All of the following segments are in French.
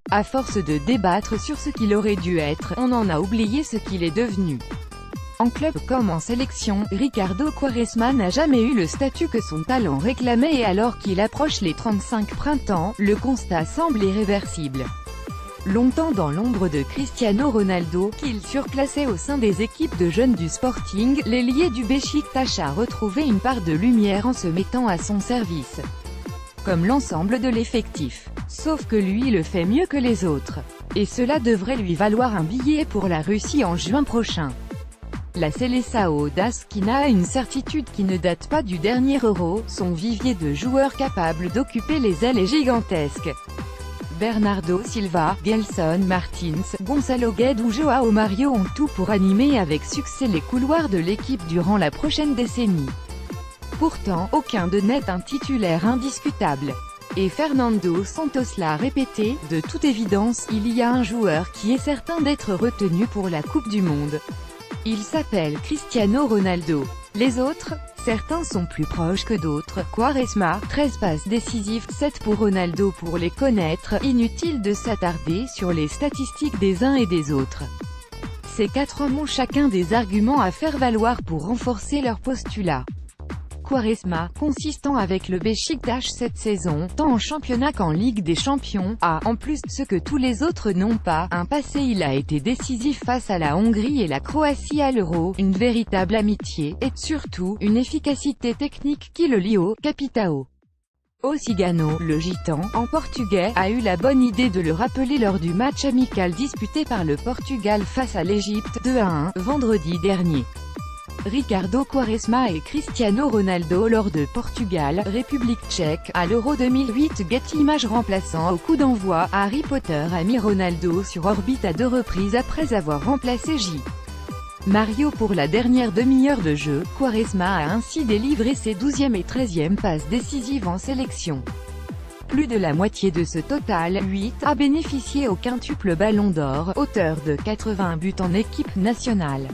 À force de débattre sur ce qu'il aurait dû être, on en a oublié ce qu'il est devenu. En club comme en sélection, Ricardo Quaresma n'a jamais eu le statut que son talent réclamait et alors qu'il approche les 35 printemps, le constat semble irréversible. Longtemps dans l'ombre de Cristiano Ronaldo, qu'il surclassait au sein des équipes de jeunes du Sporting, l'ailier du Beşiktaş a retrouvé une part de lumière en se mettant à son service. Comme l'ensemble de l'effectif. Sauf que lui le fait mieux que les autres. Et cela devrait lui valoir un billet pour la Russie en juin prochain. La Seleção d'Askina a une certitude qui ne date pas du dernier Euro, son vivier de joueurs capables d'occuper les ailes est gigantesque. Bernardo Silva, Gelson Martins, Gonçalo Guedes ou João Mario ont tout pour animer avec succès les couloirs de l'équipe durant la prochaine décennie. Pourtant, aucun de n'est un titulaire indiscutable. Et Fernando Santos l'a répété, de toute évidence, il y a un joueur qui est certain d'être retenu pour la Coupe du Monde. Il s'appelle Cristiano Ronaldo. Les autres, certains sont plus proches que d'autres. Quaresma, 13 passes décisives, 7 pour Ronaldo. Pour les connaître, inutile de s'attarder sur les statistiques des uns et des autres. Ces 4 hommes ont chacun des arguments à faire valoir pour renforcer leur postulat. Quaresma, consistant avec le Beşiktaş cette saison, tant en championnat qu'en Ligue des Champions, a, en plus, ce que tous les autres n'ont pas, un passé. Il a été décisif face à la Hongrie et la Croatie à l'Euro, une véritable amitié, et, surtout, une efficacité technique qui le lie au Capitão. O Cigano, le gitan, en portugais, a eu la bonne idée de le rappeler lors du match amical disputé par le Portugal face à l'Égypte, 2-1, vendredi dernier. Ricardo Quaresma et Cristiano Ronaldo lors de Portugal, République tchèque, à l'Euro 2008. Getty Images remplaçant au coup d'envoi, Harry Potter a mis Ronaldo sur orbite à 2 reprises après avoir remplacé J. Mario pour la dernière demi-heure de jeu. Quaresma a ainsi délivré ses 12e et 13e passes décisives en sélection. Plus de la moitié de ce total, 8, a bénéficié au quintuple Ballon d'Or, auteur de 80 buts en équipe nationale.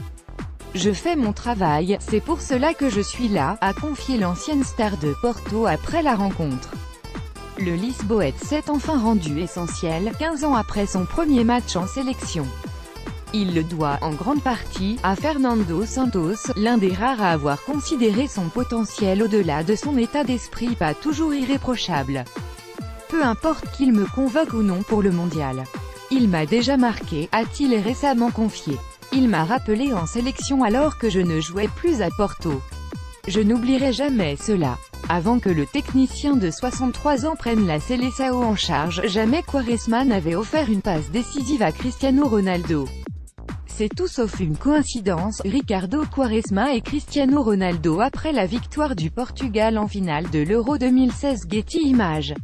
Je fais mon travail, c'est pour cela que je suis là, a confié l'ancienne star de Porto après la rencontre. Le Lisboète s'est enfin rendu essentiel, 15 ans après son premier match en sélection. Il le doit, en grande partie, à Fernando Santos, l'un des rares à avoir considéré son potentiel au-delà de son état d'esprit pas toujours irréprochable. Peu importe qu'il me convoque ou non pour le mondial. Il m'a déjà marqué, a-t-il récemment confié. Il m'a rappelé en sélection alors que je ne jouais plus à Porto. Je n'oublierai jamais cela. Avant que le technicien de 63 ans prenne la Seleção en charge, jamais Quaresma n'avait offert une passe décisive à Cristiano Ronaldo. C'est tout sauf une coïncidence, Ricardo Quaresma et Cristiano Ronaldo après la victoire du Portugal en finale de l'Euro 2016. Getty Images.